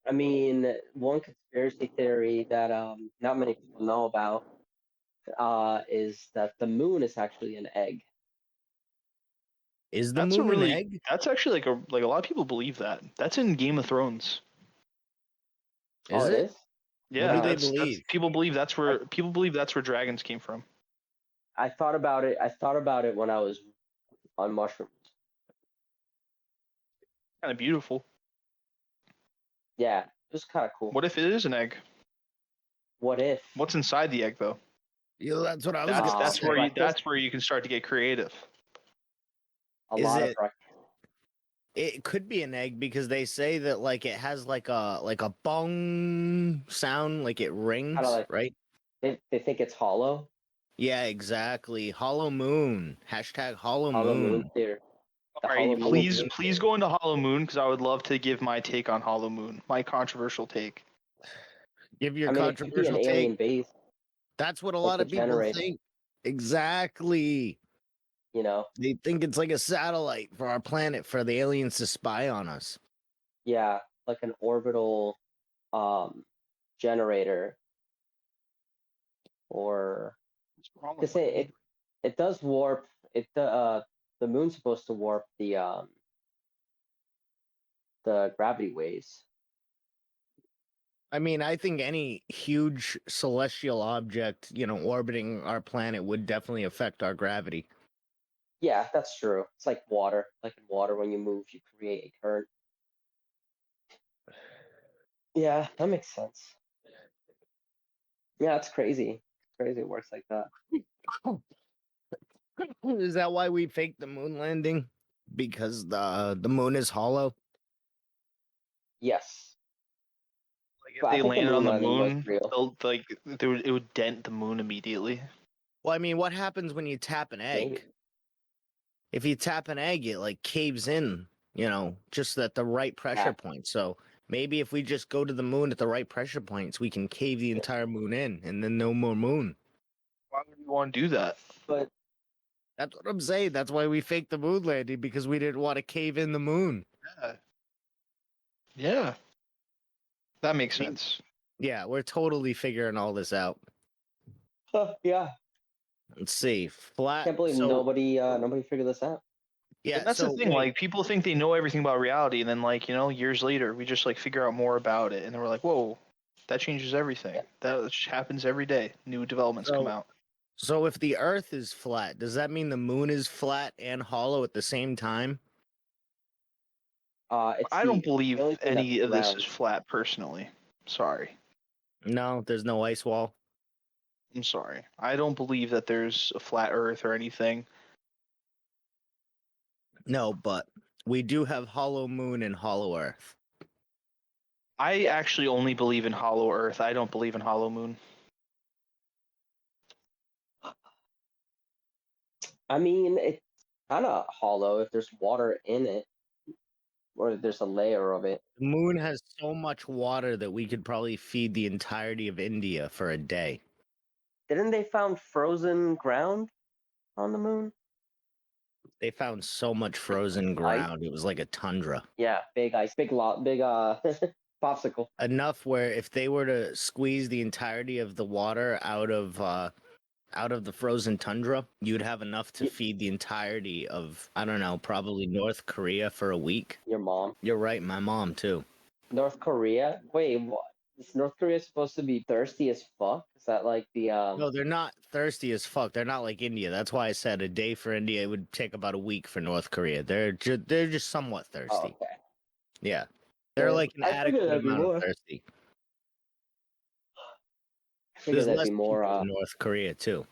I mean, one conspiracy theory that not many people know about is that the moon is actually an egg. Is the That's a moon an really egg? that's actually like a lot of people believe that. That's in Game of Thrones. Oh, Is it it? is? What Yeah, do Huh. they that's believe? I, people believe that's where dragons came from. I thought about it. I thought about it when I was on mushrooms. Kind of beautiful. Yeah, it was kind of cool. What if it is an egg? What if What's inside the egg though? Yeah, that's what I was gonna say. breakfast? That's where you can start to get creative. A Is lot of it? breakfast. It could be an egg because they say that like it has like a bong sound, like it Kind of rings, like right? they think it's hollow. Yeah, exactly. Hollow moon. Hashtag hollow Hollow moon moon. theory. The All hollow right, moon please game please theory. go into Hollow Moon because I would love to give my take on Hollow Moon, my controversial take. Give your I mean, it could be an controversial take. alien base, That's what a like lot the of people generator. think. Exactly. You know? They think it's like a satellite for our planet for the aliens to spy on us. Yeah, like an orbital um generator, or What's wrong with because my it does warp. The moon's supposed to warp the gravity waves. I mean, I think any huge celestial object, orbiting our planet would definitely affect our gravity. Yeah, that's true. It's like water. Like in water, when you move, you create a current. Yeah, that makes sense. Yeah, it's crazy. It's crazy it works like that. Is that why we faked the moon landing? Because the moon is hollow? Yes, like if but I they think the landed moon on the landing was moon, real. it would dent the moon immediately. Well, I mean, what happens when you tap an Maybe. egg? If you tap an egg, it like caves in, just at the right pressure Yeah, point. So maybe if we just go to the moon at the right pressure points, we can cave the entire moon in and then no more moon. Why would you want to do that? but That's what I'm saying. That's why we faked the moon landing because we didn't want to cave in the moon. Yeah, yeah, that makes We- sense. Yeah, we're totally figuring all this out. yeah, Let's see. Flat. can't believe So, nobody figured this out. yeah, And that's the so thing. wait. Like people think they know everything about reality, and then years later, we just like figure out more about it, and then we're like, whoa, that changes everything. Yeah. That happens every day. New developments come So out. so if the earth is flat, does that mean the moon is flat and hollow at the same time? It's I don't the only believe thing that's any of this is round. flat. Personally, sorry. No, there's no ice wall. I'm sorry. I don't believe that there's a flat Earth or anything. No, but we do have hollow moon and hollow earth. I Yeah, actually only believe in hollow Earth. I don't believe in hollow moon. I mean it's kind of hollow if there's water in it, or there's a layer of it. The moon has so much water that we could probably feed the entirety of India for a day. Didn't they found frozen ground on the moon? They found so much frozen Ice? ground. It was like a tundra. Yeah, big ice, big lot, big popsicle. Enough where if they were to squeeze the entirety of the water out of the frozen tundra, you'd have enough to Y- feed the entirety of, I don't know, probably North Korea for a week. Your mom. You're right, my mom too. North Korea? Wait, what? Is North Korea supposed to be thirsty as fuck? Is that like the No, they're not thirsty as fuck. They're not like India. That's why I said a day for India. It would take about a week for North Korea. They're just somewhat Oh, thirsty. okay. Yeah, they're Yeah, like an I figured adequate that'd be amount of more. thirsty. I figured There's that'd be less more people in North Korea too.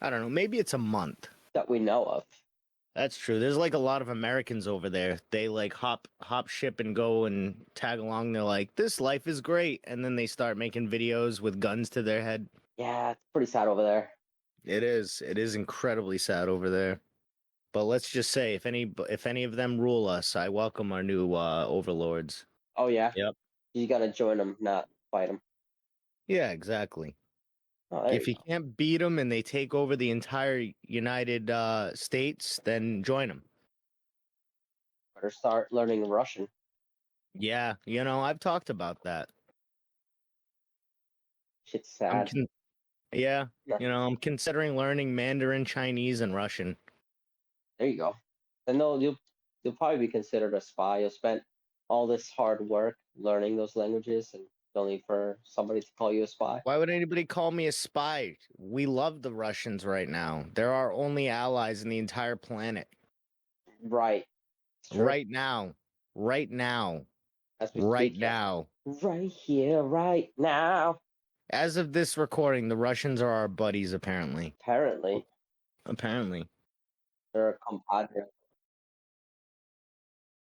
I don't know. Maybe it's a month. that we know of. That's true. There's like a lot of Americans over there. They like hop ship and go and tag along. They're like, "This life is great," and then they start making videos with guns to their head. Yeah, it's pretty sad over there. It is. It is incredibly sad over there. But let's just say, if any of them rule us, I welcome our new overlords. Oh yeah, Yep. you gotta join them, not fight them. Yeah, exactly. Oh, there If you you go. can't beat them and they take over the entire United States, then join them. Better start learning Russian. Yeah, I've talked about that. Shit's I'm sad. yeah, Yeah, I'm considering learning Mandarin, Chinese, and Russian. there you go. And no, you'll probably be considered a spy. You'll spend all this hard work learning those languages, and only for somebody to call you a spy. Why would anybody call me a spy? We love the Russians right now. They're our only allies in the entire planet. Right. It's true. Right now. Right now. As we Right speak, yeah. now. Right here, right now. As of this recording, the Russians are our buddies, apparently. Apparently, Apparently. they're a compadre.